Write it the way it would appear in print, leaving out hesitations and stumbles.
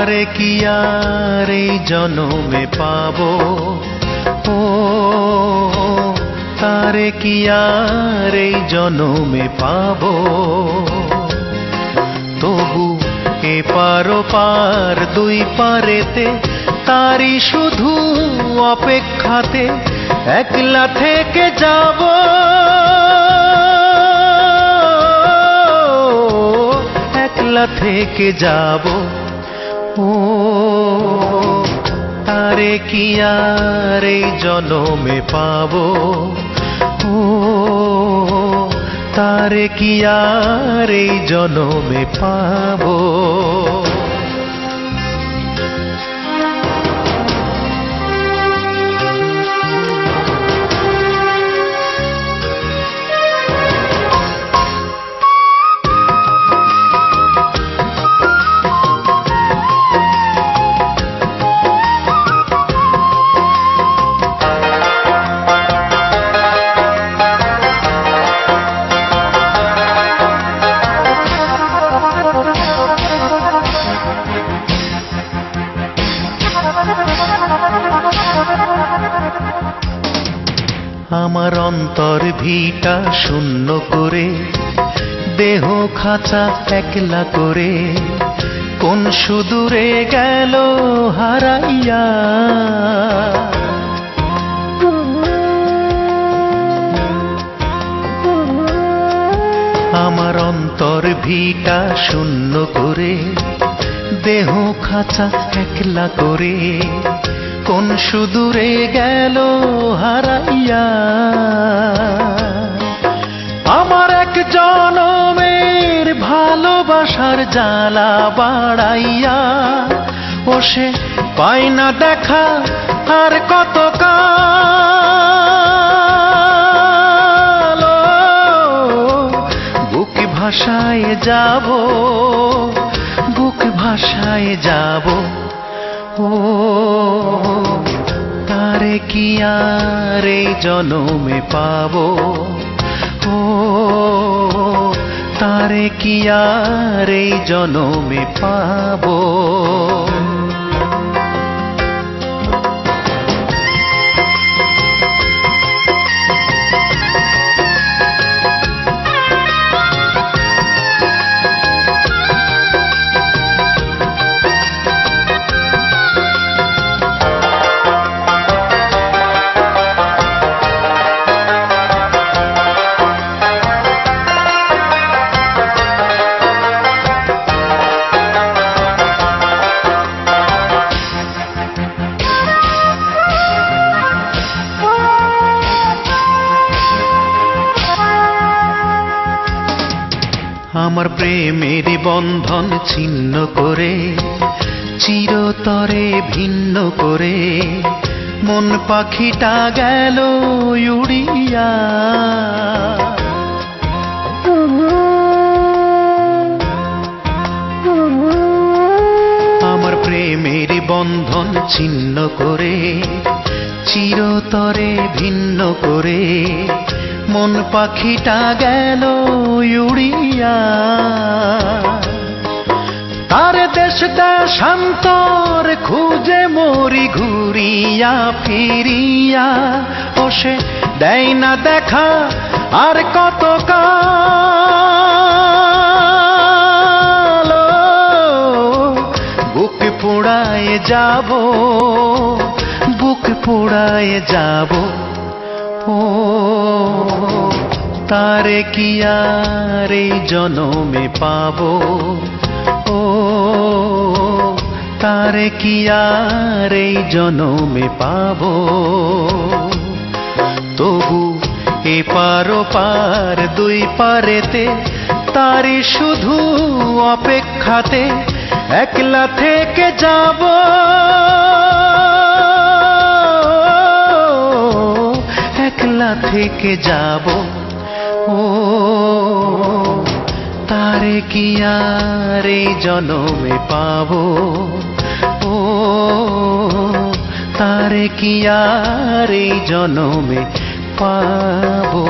তারে কি আর এই জনমে পাবো, ও তারে কি আর এই জনমে পাবো। তবু এপার ওপার দুই পারেতে তারি শুধু অপেক্ষাতে একলা থেকে যাব, একলা থেকে যাব। ও তারে কি আর এই জনমে পাবো, ও তারে কি আর এই জনমে পাবো। আমার অন্তর ভিটা শূন্য করে, দেহ খাঁচা একলা করে, কোন সুদূরে গেল হারাইয়া। আমার অন্তর ভিটা শূন্য করে, দেহ খাঁচা একলা করে, কোন সুদূরে গেল হারাইয়া। আমার এক জনমের ভালোবাসার জ্বালা বাড়াইয়া, ও সে পাই না দেখা আর কত কাল। বুক ভাষায় যাব, বুক ভাষায় যাব। ও তারে কি আর এই জনমে পাবো, ও তারে কি আর এই জনমে পাবো। আমার প্রেমের বন্ধন ছিন্ন করে, চিরতরে ভিন্ন করে, মন পাখিটা গেল উড়িয়া। আমার প্রেমের বন্ধন ছিন্ন করে, চিরতরে ভিন্ন করে, মন পাখিটা গেল উড়িয়া। তার দেশ দেশান্তর খুঁজে মরি ঘুরিয়া ফিরিয়া, ও সে দেয় না দেখা আর কত কাল। বুক পোড়ায় যাব, বুক পোড়ায় যাব। ও তারে কি আর এই জনমে পাবো, ও তারে কি আর এই জনমে পাবো। তবু এপার ওপার দুই পারেতে তারি শুধু অপেক্ষাতে একলা থেকে যাব, একলা থেকে যাব। ও তারে কি আর এই জনমে পাবো, ও তারে কি আর এই জনমে পাবো।